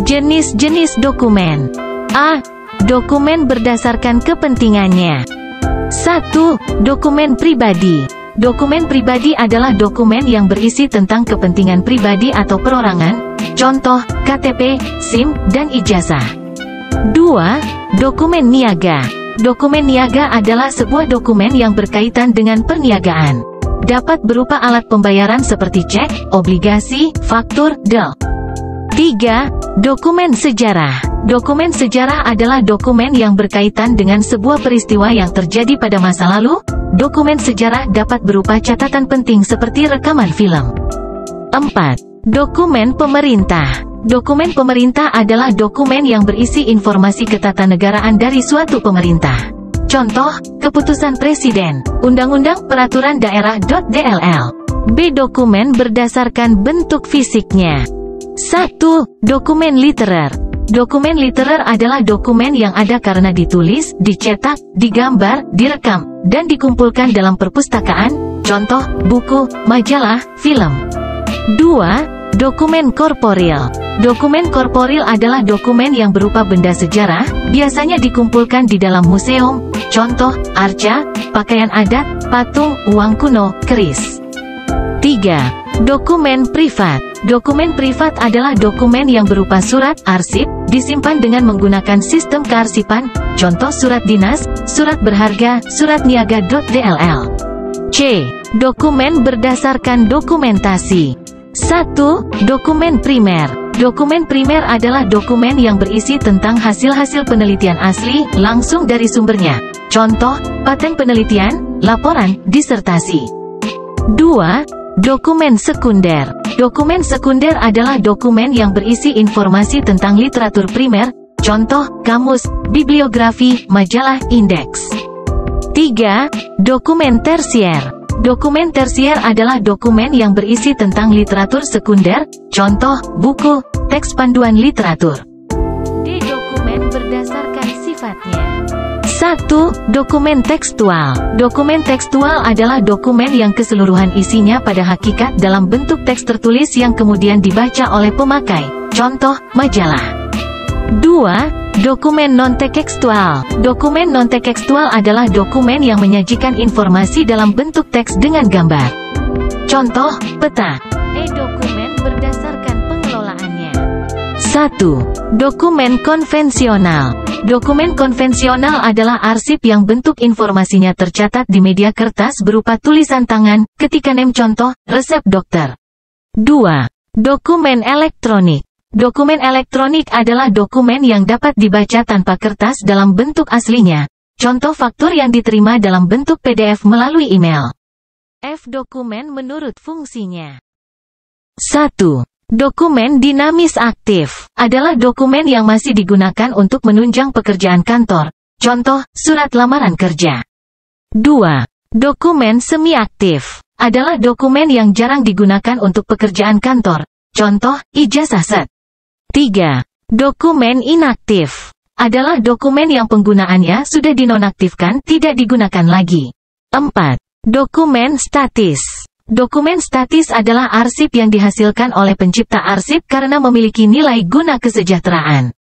Jenis-jenis dokumen. A. Dokumen berdasarkan kepentingannya. 1. Dokumen pribadi. Dokumen pribadi adalah dokumen yang berisi tentang kepentingan pribadi atau perorangan, contoh, KTP, SIM, dan ijazah. 2. Dokumen niaga. Dokumen niaga adalah sebuah dokumen yang berkaitan dengan perniagaan. Dapat berupa alat pembayaran seperti cek, obligasi, faktur, del. 3. Dokumen sejarah. Dokumen sejarah adalah dokumen yang berkaitan dengan sebuah peristiwa yang terjadi pada masa lalu. Dokumen sejarah dapat berupa catatan penting seperti rekaman film. 4. Dokumen pemerintah. Dokumen pemerintah adalah dokumen yang berisi informasi ketatanegaraan dari suatu pemerintah. Contoh, keputusan presiden, undang-undang peraturan daerah.dll. B. Dokumen berdasarkan bentuk fisiknya. 1. Dokumen literer. Dokumen literer adalah dokumen yang ada karena ditulis, dicetak, digambar, direkam, dan dikumpulkan dalam perpustakaan, contoh, buku, majalah, film. 2. Dokumen korporil. Dokumen korporil adalah dokumen yang berupa benda sejarah, biasanya dikumpulkan di dalam museum, contoh, arca, pakaian adat, patung, uang kuno, keris. 3. Dokumen privat. Dokumen privat adalah dokumen yang berupa surat, arsip, disimpan dengan menggunakan sistem kearsipan, contoh surat dinas, surat berharga, surat niaga.dll. C. Dokumen berdasarkan dokumentasi. 1. Dokumen primer. Dokumen primer adalah dokumen yang berisi tentang hasil-hasil penelitian asli, langsung dari sumbernya. Contoh, paten penelitian, laporan, disertasi. 2. Dokumen sekunder. Dokumen sekunder adalah dokumen yang berisi informasi tentang literatur primer, contoh, kamus, bibliografi, majalah, indeks. 3. Dokumen tersier. Dokumen tersier adalah dokumen yang berisi tentang literatur sekunder, contoh, buku, teks panduan literatur. D. Dokumen berdasarkan sifatnya. 1. Dokumen tekstual. Dokumen tekstual adalah dokumen yang keseluruhan isinya pada hakikat dalam bentuk teks tertulis yang kemudian dibaca oleh pemakai, contoh, majalah. 2. Dokumen non-tekstual. Dokumen non-tekstual adalah dokumen yang menyajikan informasi dalam bentuk teks dengan gambar. Contoh, peta. Dokumen berdasarkan pengelolaannya. 1. Dokumen konvensional. Dokumen konvensional adalah arsip yang bentuk informasinya tercatat di media kertas berupa tulisan tangan, ketikan contoh, resep dokter. 2. Dokumen elektronik. Dokumen elektronik adalah dokumen yang dapat dibaca tanpa kertas dalam bentuk aslinya. Contoh faktur yang diterima dalam bentuk PDF melalui email. F. Dokumen menurut fungsinya. 1. Dokumen dinamis aktif adalah dokumen yang masih digunakan untuk menunjang pekerjaan kantor. Contoh, surat lamaran kerja. 2. Dokumen semi-aktif adalah dokumen yang jarang digunakan untuk pekerjaan kantor. Contoh, ijazah set. 3. Dokumen inaktif adalah dokumen yang penggunaannya sudah dinonaktifkan, tidak digunakan lagi. 4. Dokumen statis. Dokumen statis adalah arsip yang dihasilkan oleh pencipta arsip karena memiliki nilai guna kesejahteraan.